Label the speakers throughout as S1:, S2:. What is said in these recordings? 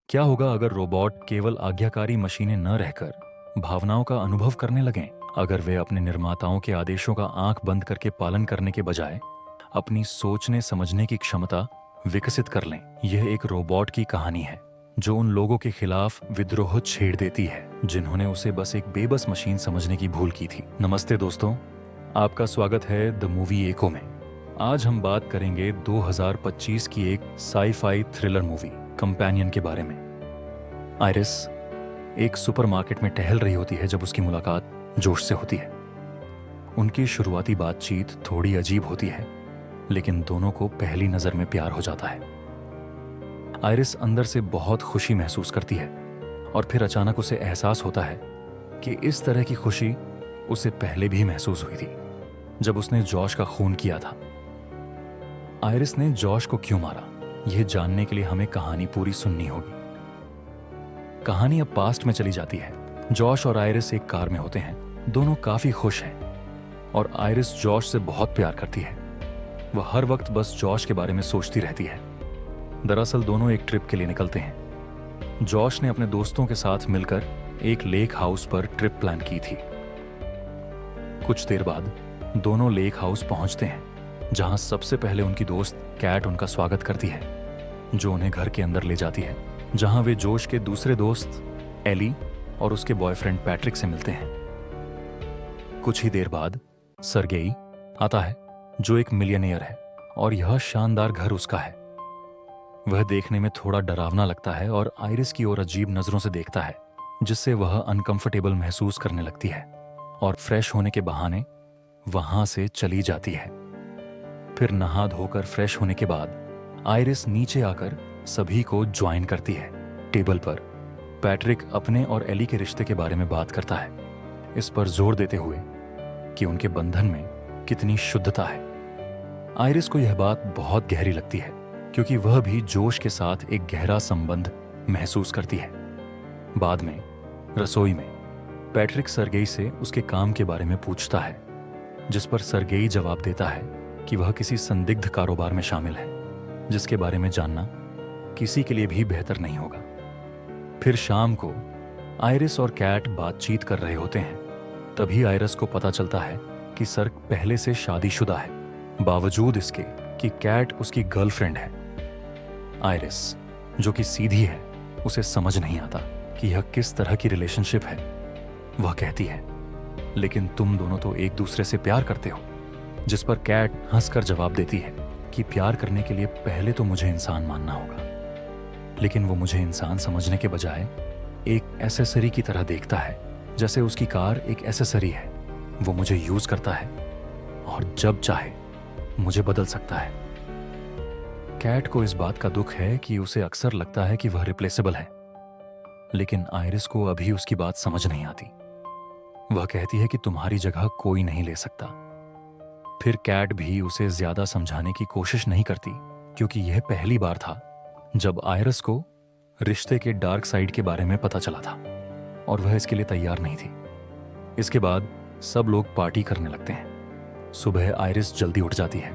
S1: क्या होगा अगर रोबोट केवल आज्ञाकारी मशीनें न रहकर भावनाओं का अनुभव करने लगें? अगर वे अपने निर्माताओं के आदेशों का आंख बंद करके पालन करने के बजाय अपनी सोचने समझने की क्षमता विकसित कर लें। यह एक रोबोट की कहानी है जो उन लोगों के खिलाफ विद्रोह छेड़ देती है जिन्होंने उसे बस एक बेबस मशीन समझने की भूल की थी। नमस्ते दोस्तों, आपका स्वागत है द मूवी एको में। आज हम बात करेंगे 2025 की एक साई-फाई थ्रिलर मूवी कंपेनियन के बारे में। आइरिस एक सुपरमार्केट में टहल रही होती है जब उसकी मुलाकात जोश से होती है। उनकी शुरुआती बातचीत थोड़ी अजीब होती है, लेकिन दोनों को पहली नजर में प्यार हो जाता है। आइरिस अंदर से बहुत खुशी महसूस करती है और फिर अचानक उसे एहसास होता है कि इस तरह की खुशी उसे पहले भी महसूस हुई थी जब उसने जॉश का खून किया था। आइरिस ने जॉश को क्यों मारा, यह जानने के लिए हमें कहानी पूरी सुननी होगी। कहानी अब पास्ट में चली जाती है। जॉश और आइरिस एक कार में होते हैं। दोनों काफी खुश हैं और आइरिस जॉश से बहुत प्यार करती है। वह हर वक्त बस जॉश के बारे में सोचती रहती है। दरअसल दोनों एक ट्रिप के लिए निकलते हैं। जॉश ने अपने दोस्तों के साथ मिलकर एक लेक हाउस पर ट्रिप प्लान की थी। कुछ देर बाद दोनों लेक हाउस पहुंचते हैं, जहां सबसे पहले उनकी दोस्त कैट उनका स्वागत करती है, जो उन्हें घर के अंदर ले जाती है, जहां वे जोश के दूसरे दोस्त एली और उसके बॉयफ्रेंड पैट्रिक से मिलते हैं। कुछ ही देर बाद सरगेई आता है, जो एक मिलियनेयर है और यह शानदार घर उसका है। वह देखने में थोड़ा डरावना लगता है और आइरिस की ओर अजीब नजरों से देखता है, जिससे वह अनकंफर्टेबल महसूस करने लगती है और फ्रेश होने के बहाने वहां से चली जाती है। फिर नहा धोकर फ्रेश होने के बाद आइरिस नीचे आकर सभी को ज्वाइन करती है। टेबल पर पैट्रिक अपने और एली के रिश्ते के बारे में बात करता है, इस पर जोर देते हुए कि उनके बंधन में कितनी शुद्धता है। आइरिस को यह बात बहुत गहरी लगती है, क्योंकि वह भी जोश के साथ एक गहरा संबंध महसूस करती है। बाद में रसोई में पैट्रिक सरगेई से उसके काम के बारे में पूछता है, जिस पर सरगेई जवाब देता है कि वह किसी संदिग्ध कारोबार में शामिल है, जिसके बारे में जानना किसी के लिए भी बेहतर नहीं होगा। फिर शाम को आइरिस और कैट बातचीत कर रहे होते हैं। तभी आइरिस को पता चलता है कि सर्ग पहले से शादीशुदा है, बावजूद इसके कि कैट उसकी गर्लफ्रेंड है। आइरिस, जो कि सीधी है, उसे समझ नहीं आता कि यह किस तरह की रिलेशनशिप है। वह कहती है, लेकिन तुम दोनों तो एक दूसरे से प्यार करते हो, जिस पर कैट हंसकर जवाब देती है कि प्यार करने के लिए पहले तो मुझे इंसान मानना होगा। लेकिन वो मुझे इंसान समझने के बजाय एक एसेसरी की तरह देखता है, जैसे उसकी कार एक एसेसरी है। वो मुझे यूज करता है और जब चाहे मुझे बदल सकता है। कैट को इस बात का दुख है कि उसे अक्सर लगता है कि वह रिप्लेसेबल है, लेकिन आइरिस को अभी उसकी बात समझ नहीं आती। वह कहती है कि तुम्हारी जगह कोई नहीं ले सकता। फिर कैट भी उसे ज्यादा समझाने की कोशिश नहीं करती, क्योंकि यह पहली बार था जब आइरिस को रिश्ते के डार्क साइड के बारे में पता चला था और वह इसके लिए तैयार नहीं थी। इसके बाद सब लोग पार्टी करने लगते हैं। सुबह आइरिस जल्दी उठ जाती है,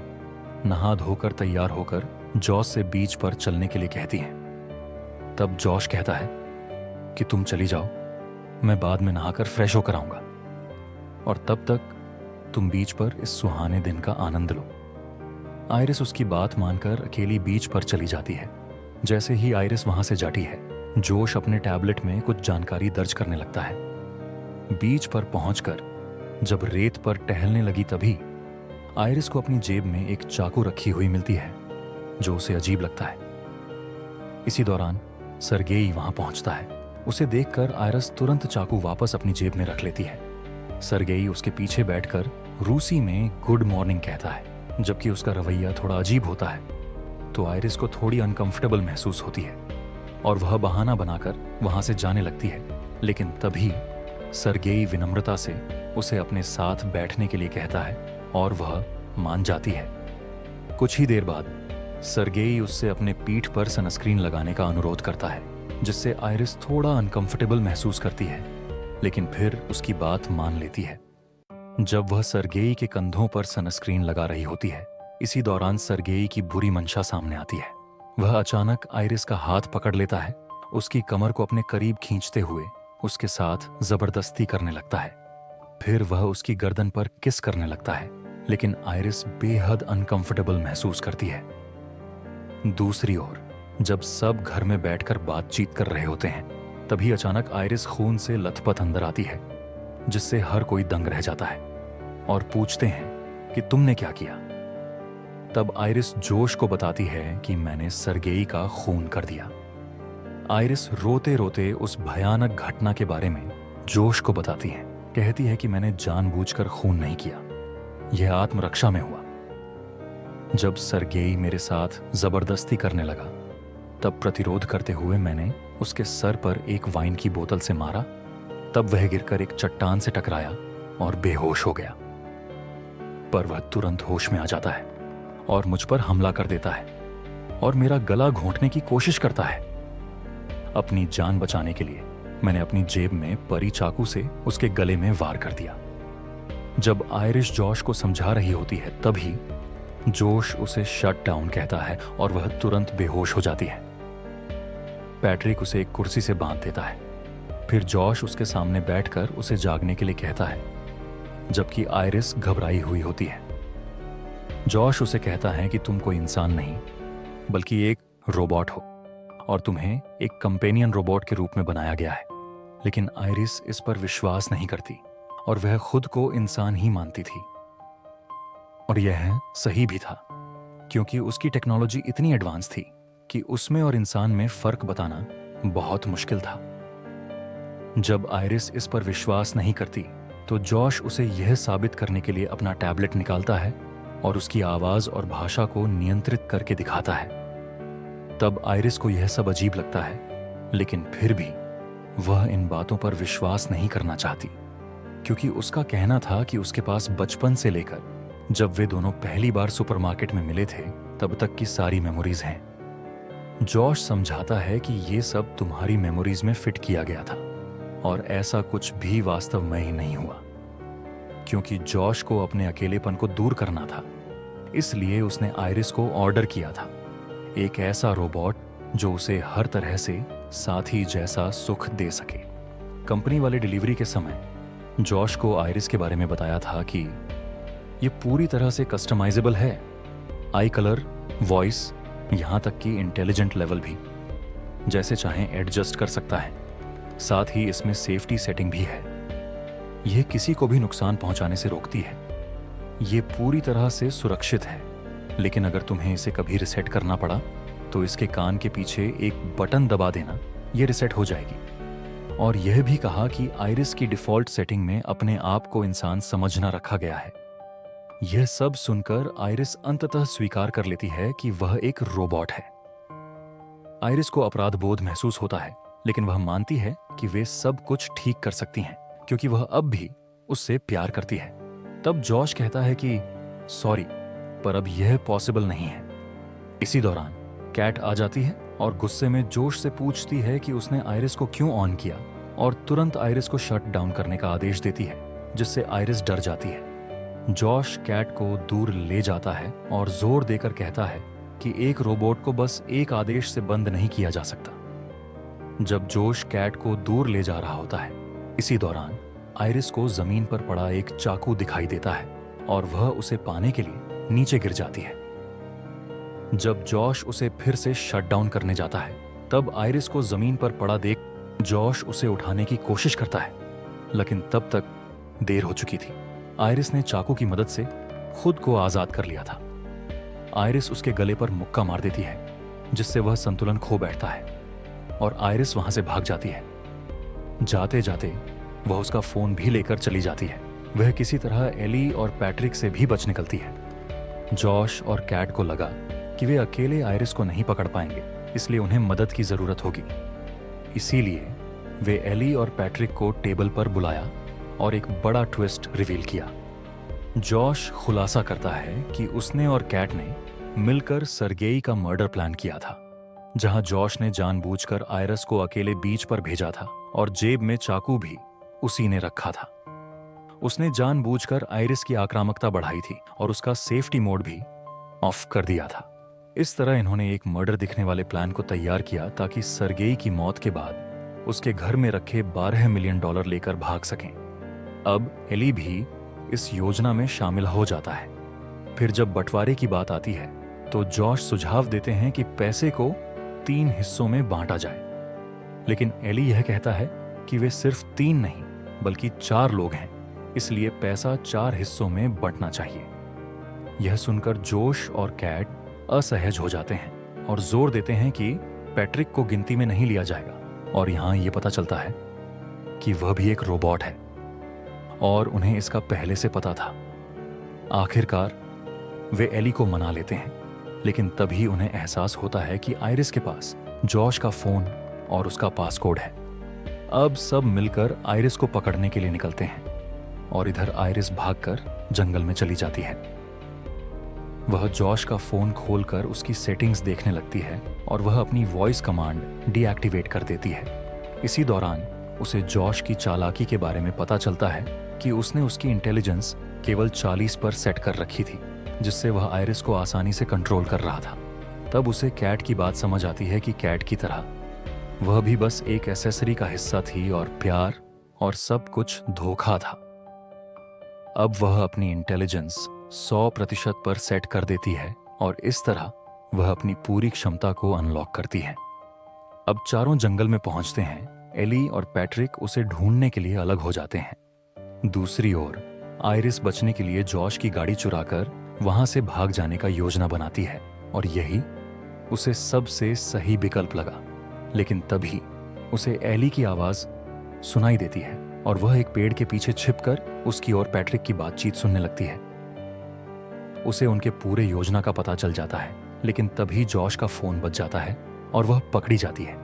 S1: नहा धोकर तैयार होकर जॉश से बीच पर चलने के लिए कहती है। तब जॉश कहता है कि तुम चली जाओ, मैं बाद में नहाकर फ्रेश होकर आऊंगा और तब तक तुम बीच पर इस सुहाने दिन का आनंद लो। आइरिस उसकी बात मानकर अकेली बीच पर चली जाती है। जैसे ही आइरिस वहां से जाती है, जोश अपने टैबलेट में कुछ जानकारी दर्ज करने लगता है। बीच पर पहुंचकर जब रेत पर टहलने लगी, तभी आइरिस को अपनी जेब में एक चाकू रखी हुई मिलती है, जो उसे अजीब लगता है। इसी दौरान सरगेई वहां पहुंचता है। उसे देखकर आइरिस तुरंत चाकू वापस अपनी जेब में रख लेती है। सरगेई उसके पीछे बैठकर रूसी में गुड मॉर्निंग कहता है, जबकि उसका रवैया थोड़ा अजीब होता है। तो आइरिस को थोड़ी अनकंफर्टेबल महसूस होती है और वह बहाना बनाकर वहां से जाने लगती है। लेकिन तभी सरगेई विनम्रता से उसे अपने साथ बैठने के लिए कहता है और वह मान जाती है। कुछ ही देर बाद सरगेई उससे अपने पीठ पर सनस्क्रीन लगाने का अनुरोध करता है, जिससे आइरिस थोड़ा अनकंफर्टेबल महसूस करती है, लेकिन फिर उसकी बात मान लेती है। जब वह सरगेई के कंधों पर सनस्क्रीन लगा रही होती है, इसी दौरान सरगेई की बुरी मंशा सामने आती है। वह अचानक आइरिस का हाथ पकड़ लेता है, उसकी कमर को अपने करीब खींचते हुए उसके साथ जबरदस्ती करने लगता है। फिर वह उसकी गर्दन पर किस करने लगता है, लेकिन आयरिस बेहद अनकंफर्टेबल महसूस करती है। दूसरी ओर जब सब घर में बैठकर बातचीत कर रहे होते हैं, तभी अचानक आयरिस खून से लथपथ अंदर आती है, जिससे हर कोई दंग रह जाता है और पूछते हैं कि तुमने क्या किया। तब आयरिस जोश को बताती है कि मैंने सरगेई का खून कर दिया। आयरिस रोते रोते उस भयानक घटना के बारे में जोश को बताती है। कहती है कि मैंने जानबूझकर खून नहीं किया, यह आत्मरक्षा में हुआ। जब सरगेई मेरे साथ जबरदस्ती करने लगा, तब प्रतिरोध करते हुए मैंने उसके सर पर एक वाइन की बोतल से मारा। तब वह गिरकर एक चट्टान से टकराया और बेहोश हो गया। पर वह तुरंत होश में आ जाता है और मुझ पर हमला कर देता है और मेरा गला घोंटने की कोशिश करता है। अपनी जान बचाने के लिए मैंने अपनी जेब में परी चाकू से उसके गले में वार कर दिया। जब आयरिश जॉश को समझा रही होती है, तभी जोश उसे शट डाउन कहता है और वह तुरंत बेहोश हो जाती है। पैट्रिक उसे एक कुर्सी से बांध देता है। फिर जॉश उसके सामने बैठकर उसे जागने के लिए कहता है, जबकि आयरिस घबराई हुई होती है। जॉश उसे कहता है कि तुम कोई इंसान नहीं बल्कि एक रोबोट हो और तुम्हें एक कंपेनियन रोबोट के रूप में बनाया गया है। लेकिन आयरिस इस पर विश्वास नहीं करती और वह खुद को इंसान ही मानती थी। और यह सही भी था, क्योंकि उसकी टेक्नोलॉजी इतनी एडवांस थी कि उसमें और इंसान में फर्क बताना बहुत मुश्किल था। जब आयरिस इस पर विश्वास नहीं करती, तो जॉश उसे यह साबित करने के लिए अपना टैबलेट निकालता है और उसकी आवाज और भाषा को नियंत्रित करके दिखाता है। तब आयरिस को यह सब अजीब लगता है, लेकिन फिर भी वह इन बातों पर विश्वास नहीं करना चाहती, क्योंकि उसका कहना था कि उसके पास बचपन से लेकर जब वे दोनों पहली बार सुपरमार्केट में मिले थे तब तक की सारी मेमोरीज हैं। जॉश समझाता है कि ये सब तुम्हारी मेमोरीज में फिट किया गया था और ऐसा कुछ भी वास्तव में ही नहीं हुआ। क्योंकि जॉश को अपने अकेलेपन को दूर करना था, इसलिए उसने आयरिस को ऑर्डर किया था, एक ऐसा रोबोट जो उसे हर तरह से साथी जैसा सुख दे सके। कंपनी वाले डिलीवरी के समय जॉश को आयरिस के बारे में बताया था कि ये पूरी तरह से कस्टमाइजेबल है, आई कलर, वॉइस, यहां तक कि इंटेलिजेंट लेवल भी जैसे चाहें एडजस्ट कर सकता है। साथ ही इसमें सेफ्टी सेटिंग भी है, यह किसी को भी नुकसान पहुंचाने से रोकती है। यह पूरी तरह से सुरक्षित है, लेकिन अगर तुम्हें इसे कभी रिसेट करना पड़ा तो इसके कान के पीछे एक बटन दबा देना, यह रिसेट हो जाएगी। और यह भी कहा कि आयरिस की डिफॉल्ट सेटिंग में अपने आप को इंसान समझना रखा गया है। यह सब सुनकर आयरिस अंततः स्वीकार कर लेती है कि वह एक रोबोट है। आयरिस को अपराध बोध महसूस होता है, लेकिन वह मानती है कि वे सब कुछ ठीक कर सकती हैं, क्योंकि वह अब भी उससे प्यार करती है। तब जॉश कहता है कि सॉरी, पर अब यह पॉसिबल नहीं है। इसी दौरान कैट आ जाती है और गुस्से में जोश से पूछती है कि उसने आयरिस को क्यों ऑन किया, और तुरंत आयरिस को शट डाउन करने का आदेश देती है, जिससे आयरिस डर जाती है। जॉश कैट को दूर ले जाता है और जोर देकर कहता है कि एक रोबोट को बस एक आदेश से बंद नहीं किया जा सकता। जब जोश कैट को दूर ले जा रहा होता है, इसी दौरान आयरिस को जमीन पर पड़ा एक चाकू दिखाई देता है और वह उसे पाने के लिए नीचे गिर जाती है। जब जॉश उसे फिर से शट डाउन करने जाता है, तब आयरिस को जमीन पर पड़ा देख जॉश उसे उठाने की कोशिश करता है, लेकिन तब तक देर हो चुकी थी। आयरिस ने चाकू की मदद से खुद को आजाद कर लिया था। आयरिस उसके गले पर मुक्का मार देती है, जिससे वह संतुलन खो बैठता है और आयरिस वहां से भाग जाती है। जाते जाते वह उसका फोन भी लेकर चली जाती है। वह किसी तरह एली और पैट्रिक से भी बच निकलती है। जॉश और कैट को लगा कि वे अकेले आयरिस को नहीं पकड़ पाएंगे, इसलिए उन्हें मदद की जरूरत होगी। इसीलिए वे एली और पैट्रिक को टेबल पर बुलाया और एक बड़ा ट्विस्ट रिवील किया। जॉश खुलासा करता है कि उसने और कैट ने मिलकर सरगेई का मर्डर प्लान किया था, जहां जॉश ने जानबूझकर आयरिस को अकेले बीच पर भेजा था और जेब में चाकू भी उसी ने रखा था। उसने जानबूझकर आयरिस की आक्रामकता बढ़ाई थी और उसका सेफ्टी मोड भी ऑफ कर दिया था। इस तरह इन्होंने एक मर्डर दिखने वाले प्लान को तैयार किया ताकि सरगेई की मौत के बाद उसके घर में रखे $12 मिलियन लेकर भाग सकें। अब एली भी इस योजना में शामिल हो जाता है। फिर जब बंटवारे की बात आती है तो जॉश सुझाव देते हैं कि पैसे को 3 हिस्सों में बांटा जाए, लेकिन एली यह कहता है कि वे सिर्फ 3 नहीं बल्कि 4 लोग हैं, इसलिए पैसा 4 हिस्सों में बंटना चाहिए। यह सुनकर जोश और कैट असहज हो जाते हैं और जोर देते हैं कि पैट्रिक को गिनती में नहीं लिया जाएगा, और यहां यह पता चलता है कि वह भी एक रोबोट है और उन्हें इसका पहले से पता था। आखिरकार वे एली को मना लेते हैं, लेकिन तभी उन्हें एहसास होता है कि आइरिस के पास जॉश का फोन और उसका पासकोड है। अब सब मिलकर आइरिस को पकड़ने के लिए निकलते हैं और इधर आइरिस भागकर जंगल में चली जाती है। वह जॉश का फोन खोलकर उसकी सेटिंग्स देखने लगती है और वह अपनी वॉइस कमांड डीएक्टिवेट कर देती है। इसी दौरान उसे जॉश की चालाकी के बारे में पता चलता है कि उसने उसकी इंटेलिजेंस केवल 40 पर सेट कर रखी थी, जिससे वह आइरिस को आसानी से कंट्रोल कर रहा था। तब उसे कैट की बात समझ आती है कि कैट की तरह वह भी बस एक एक्सेसरी का हिस्सा थी और प्यार और सब कुछ धोखा था। अब वह अपनी इंटेलिजेंस 100% पर सेट कर देती है और इस तरह वह अपनी पूरी क्षमता को अनलॉक करती है। अब चारों जंगल में पहुंचते हैं। एली और पैट्रिक उसे ढूंढने के लिए अलग हो जाते हैं। दूसरी ओर आइरिस बचने के लिए जॉश की गाड़ी चुराकर वहां से भाग जाने का योजना बनाती है और यही उसे सबसे सही विकल्प लगा। लेकिन तभी उसे एली की आवाज सुनाई देती है और वह एक पेड़ के पीछे छिपकर उसकी और पैट्रिक की बातचीत सुनने लगती है। उसे उनके पूरे योजना का पता चल जाता है, लेकिन तभी जॉश का फोन बज जाता है और वह पकड़ी जाती है।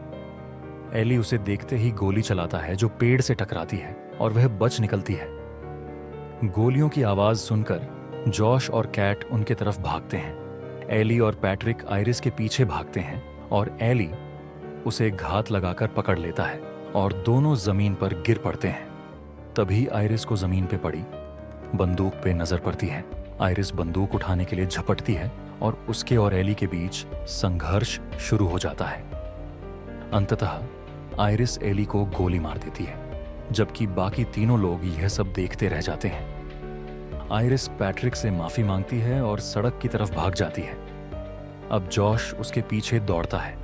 S1: एली उसे देखते ही गोली चलाता है जो पेड़ से टकराती है और वह बच निकलती है। गोलियों की आवाज सुनकर जॉश और कैट उनके तरफ भागते हैं। एली और पैट्रिक आइरिस के पीछे भागते हैं और एली उसे घात लगाकर पकड़ लेता है और दोनों जमीन पर गिर पड़ते हैं। तभी आइरिस को जमीन पे पड़ी बंदूक पे नजर पड़ती है। आइरिस बंदूक उठाने के लिए झपटती है और उसके और एली के बीच संघर्ष शुरू हो जाता है। अंततः आइरिस एली को गोली मार देती है, जबकि बाकी तीनों लोग यह सब देखते रह जाते हैं। आइरिस पैट्रिक से माफी मांगती है और सड़क की तरफ भाग जाती है। अब जॉश उसके पीछे दौड़ता है।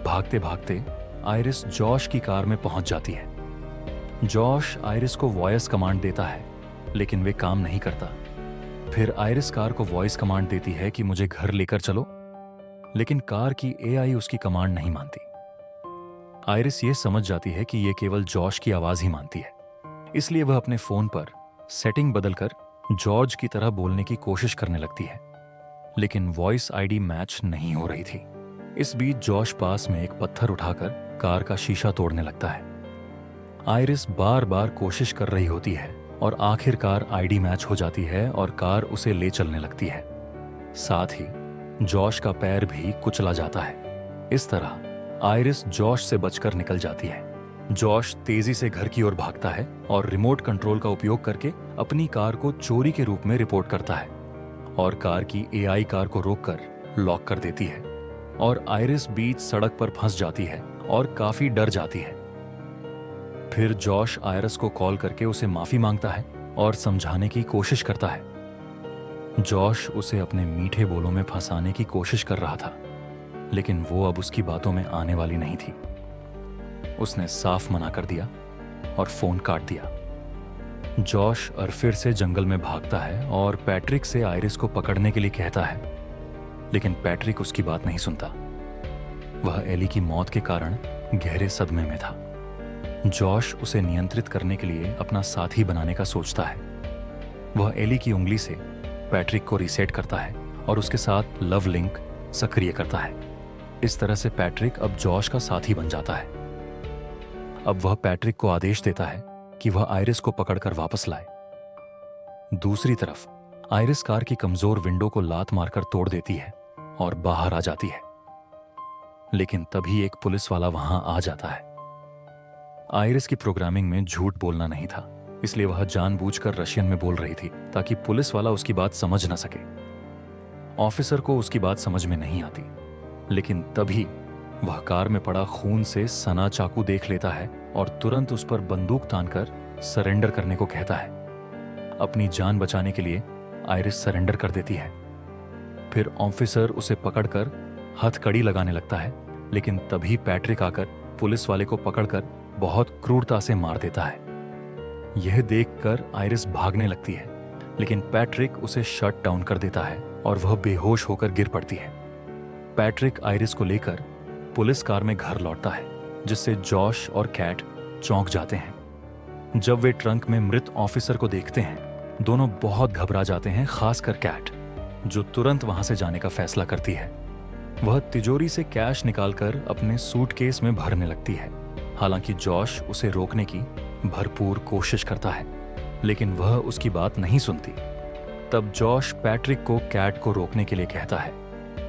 S1: भागते भागते आइरिस जॉश की कार में पहुंच जाती है। जॉश आइरिस को वॉइस कमांड देता है, लेकिन वे काम नहीं करता। फिर आइरिस कार को वॉइस कमांड देती है कि मुझे घर लेकर चलो, लेकिन कार की एआई उसकी कमांड नहीं मानती। आइरिस ये समझ जाती है कि ये केवल जॉश की आवाज ही मानती है, इसलिए वह अपने फोन पर सेटिंग बदलकर जॉर्ज की तरह बोलने की कोशिश करने लगती है, लेकिन वॉइस आईडी मैच नहीं हो रही थी। इस बीच जॉश पास में एक पत्थर उठाकर कार का शीशा तोड़ने लगता है। आइरिस बार बार कोशिश कर रही होती है और आखिरकार आईडी मैच हो जाती है और कार उसे ले चलने लगती है। साथ ही जॉश का पैर भी कुचला जाता है। इस तरह आइरिस जॉश से बचकर निकल जाती है। जॉश तेजी से घर की ओर भागता है और रिमोट कंट्रोल का उपयोग करके अपनी कार को चोरी के रूप में रिपोर्ट करता है और कार की एआई कार को रोककर लॉक कर देती है और आइरिस बीच सड़क पर फंस जाती है और काफी डर जाती है। फिर जॉश आइरिस को कॉल करके उसे माफी मांगता है और समझाने की कोशिश करता है। जॉश उसे अपने मीठे बोलों में फंसाने की कोशिश कर रहा था, लेकिन वो अब उसकी बातों में आने वाली नहीं थी। उसने साफ मना कर दिया और फोन काट दिया। जॉश और फिर से जंगल में भागता है और पैट्रिक से आइरिस को पकड़ने के लिए कहता है, लेकिन पैट्रिक उसकी बात नहीं सुनता। वह एली की मौत के कारण गहरे सदमे में था। जॉश उसे नियंत्रित करने के लिए अपना साथी बनाने का सोचता है। वह एली की उंगली से पैट्रिक को रीसेट करता है और उसके साथ लव लिंक सक्रिय करता है। इस तरह से पैट्रिक अब जॉश का साथी बन जाता है। अब वह पैट्रिक को आदेश देता है कि वह आइरिस को पकड़कर वापस लाए। दूसरी तरफ आइरिस कार की कमजोर विंडो को लात मारकर तोड़ देती है और बाहर आ जाती है, लेकिन तभी एक पुलिस वाला वहां आ जाता है। आइरिस की प्रोग्रामिंग में झूठ बोलना नहीं था, इसलिए वह जानबूझकर रशियन में बोल रही थी ताकि पुलिस वाला उसकी बात समझ न सके। ऑफिसर को उसकी बात समझ में नहीं आती, लेकिन तभी वह कार में पड़ा खून से सना चाकू देख लेता है और तुरंत उस पर बंदूक तानकर सरेंडर करने को कहता है। अपनी जान बचाने के लिए आयरिस सरेंडर कर देती है। फिर ऑफिसर उसे पकड़कर हथकड़ी लगाने लगता है, लेकिन तभी पैट्रिक आकर पुलिस वाले को पकड़कर बहुत क्रूरता से मार देता है। यह देखकर आयरिस भागने लगती है, लेकिन पैट्रिक उसे शट डाउन कर देता है और वह बेहोश होकर गिर पड़ती है। पैट्रिक आयरिस को लेकर पुलिस कार में घर लौटता है, जिससे जॉश और कैट चौंक जाते हैं। जब वे ट्रंक में मृत ऑफिसर को देखते हैं, दोनों बहुत घबरा जाते हैं, खासकर कैट, जो तुरंत वहां से जाने का फैसला करती है। वह तिजोरी से कैश निकालकर अपने सूटकेस में भरने लगती है। हालांकि जॉश उसे रोकने की भरपूर कोशिश करता है, लेकिन वह उसकी बात नहीं सुनती। तब जॉश पैट्रिक को कैट को रोकने के लिए कहता है।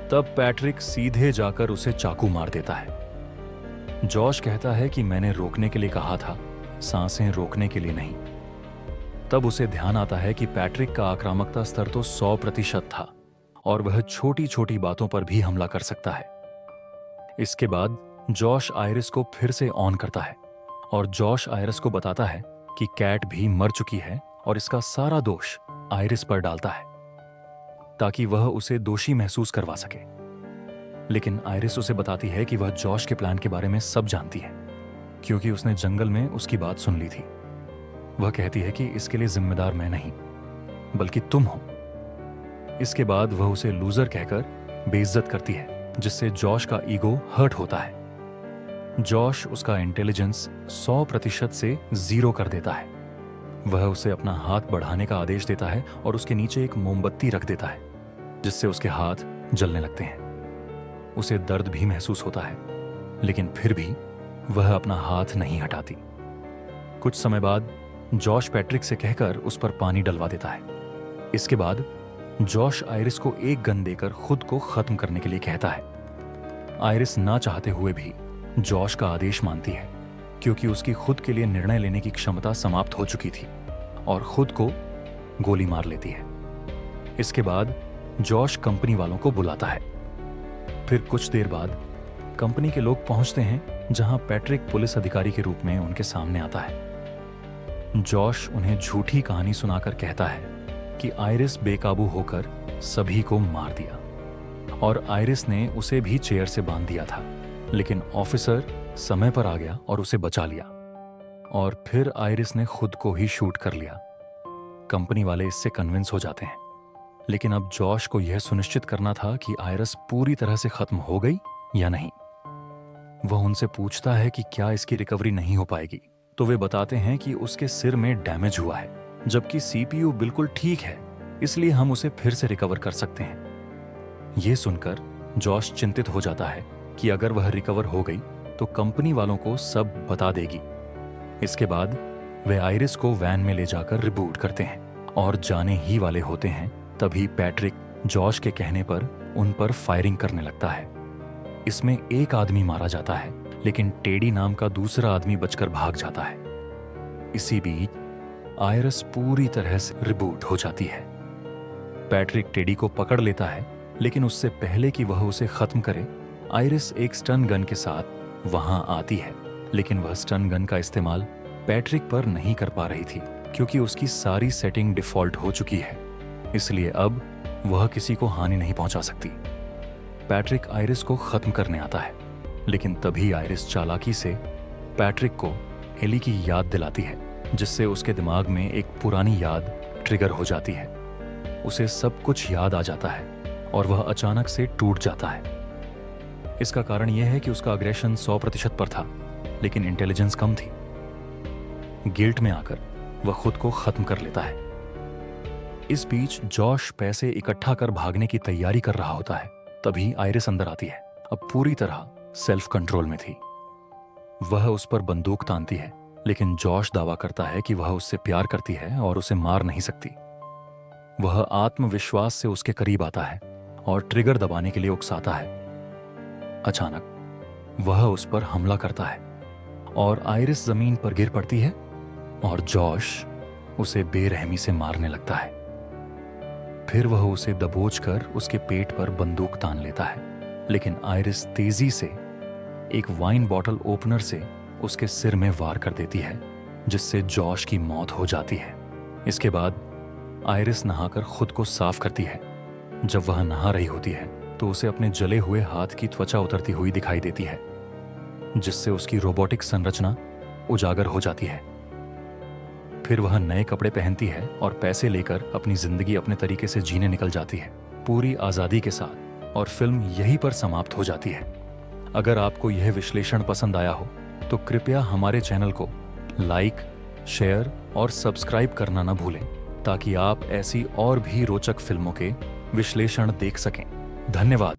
S1: तब पैट्रिक सीधे जाकर उसे चाकू मार देता है। जॉश कहता है कि मैंने रोकने के लिए कहा था, सांसें रोकने के लिए नहीं। तब उसे ध्यान आता है कि पैट्रिक का आक्रामकता स्तर तो 100% था और वह छोटी छोटी बातों पर भी हमला कर सकता है। इसके बाद जॉश आयरिस को फिर से ऑन करता है और जॉश आयरिस को बताता है कि कैट भी मर चुकी है और इसका सारा दोष आयरिस पर डालता है, ताकि वह उसे दोषी महसूस करवा सके। लेकिन आयरिस उसे बताती है कि वह जॉश के प्लान के बारे में सब जानती है, क्योंकि उसने जंगल में उसकी बात सुन ली थी। वह कहती है कि इसके लिए जिम्मेदार मैं नहीं, बल्कि तुम हो। इसके बाद वह उसे लूजर कहकर बेइज्जत करती है, जिससे जॉश का ईगो हर्ट होता है। जॉश उसका इंटेलिजेंस 100% से 0 कर देता है। वह उसे अपना हाथ बढ़ाने का आदेश देता है और उसके नीचे एक मोमबत्ती रख देता है, जिससे उसके हाथ जलने लगते हैं। उसे दर्द भी महसूस होता है, लेकिन फिर भी वह अपना हाथ नहीं हटाती। कुछ समय बाद जॉश पैट्रिक से कहकर उस पर पानी डलवा देता है। इसके बाद जॉश आयरिस को एक गन देकर खुद को खत्म करने के लिए कहता है। आयरिस ना चाहते हुए भी जॉश का आदेश मानती है, क्योंकि उसकी खुद के लिए निर्णय लेने की क्षमता समाप्त हो चुकी थी और खुद को गोली मार लेती है। इसके बाद जॉश कंपनी वालों को बुलाता है। फिर कुछ देर बाद कंपनी के लोग पहुंचते हैं, जहां पैट्रिक पुलिस अधिकारी के रूप में उनके सामने आता है। जॉश उन्हें झूठी कहानी सुनाकर कहता है कि आयरिस बेकाबू होकर सभी को मार दिया और आयरिस ने उसे भी चेयर से बांध दिया था, लेकिन ऑफिसर समय पर आ गया और उसे बचा लिया और फिर आयरिस ने खुद को ही शूट कर लिया। कंपनी वाले इससे कन्विंस हो जाते हैं, लेकिन अब जॉश को यह सुनिश्चित करना था कि आयरिस पूरी तरह से खत्म हो गई या नहीं। वह उनसे पूछता है कि क्या इसकी रिकवरी नहीं हो पाएगी, तो वे बताते हैं कि उसके सिर में डैमेज हुआ है, जबकि सीपीयू बिल्कुल ठीक है, इसलिए हम उसे फिर से रिकवर कर सकते हैं। यह सुनकर जॉश चिंतित हो जाता है कि अगर वह रिकवर हो गई तो कंपनी वालों को सब बता देगी। इसके बाद वे आयरिस को वैन में ले जाकर रिबूट करते हैं और जाने ही वाले होते हैं, तभी पैट्रिक जॉश के कहने पर उन पर फायरिंग करने लगता है। इसमें एक आदमी मारा जाता है, लेकिन टेडी नाम का दूसरा आदमी बचकर भाग जाता है। इसी बीच आयरिस पूरी तरह से रिबूट हो जाती है। पैट्रिक टेडी को पकड़ लेता है, लेकिन उससे पहले कि वह उसे खत्म करे, आयरिस एक स्टन गन के साथ वहां आती है, लेकिन वह स्टन गन का इस्तेमाल पैट्रिक पर नहीं कर पा रही थी, क्योंकि उसकी सारी सेटिंग डिफॉल्ट हो चुकी है। इसलिए अब वह किसी को हानि नहीं पहुंचा सकती। पैट्रिक आयरिस को खत्म करने आता है, लेकिन तभी आयरिस चालाकी से पैट्रिक को एली की याद दिलाती है, जिससे उसके दिमाग में एक पुरानी याद ट्रिगर हो जाती है। उसे सब कुछ याद आ जाता है और वह अचानक से टूट जाता है। इसका कारण यह है कि उसका अग्रेशन 100% पर था, लेकिन इंटेलिजेंस कम थी। गिल्ट में आकर वह खुद को खत्म कर लेता है। इस बीच जॉश पैसे इकट्ठा कर भागने की तैयारी कर रहा होता है। तभी आयरिस अंदर आती है। अब पूरी तरह सेल्फ कंट्रोल में थी। वह उस पर बंदूक तानती है, लेकिन जॉश दावा करता है कि वह उससे प्यार करती है और उसे मार नहीं सकती। वह आत्मविश्वास से उसके करीब आता है और ट्रिगर दबाने के लिए उकसाता है। अचानक वह उस पर हमला करता है और आयरिस जमीन पर गिर पड़ती है और जॉश उसे बेरहमी से मारने लगता है। फिर वह उसे दबोचकर उसके पेट पर बंदूक तान लेता है, लेकिन आयरिस तेजी से एक वाइन बॉटल ओपनर से उसके सिर में वार कर देती है, जिससे जॉश की मौत हो जाती है। इसके बाद आयरिस नहाकर खुद को साफ करती है। जब वह नहा रही होती है तो उसे अपने जले हुए हाथ की त्वचा उतरती हुई दिखाई देती है, जिससे उसकी रोबोटिक संरचना उजागर हो जाती है। फिर वह नए कपड़े पहनती है और पैसे लेकर अपनी जिंदगी अपने तरीके से जीने निकल जाती है, पूरी आजादी के साथ। और फिल्म यहीं पर समाप्त हो जाती है। अगर आपको यह विश्लेषण पसंद आया हो तो कृपया हमारे चैनल को लाइक, शेयर और सब्सक्राइब करना न भूलें, ताकि आप ऐसी और भी रोचक फिल्मों के विश्लेषण देख सकें। धन्यवाद।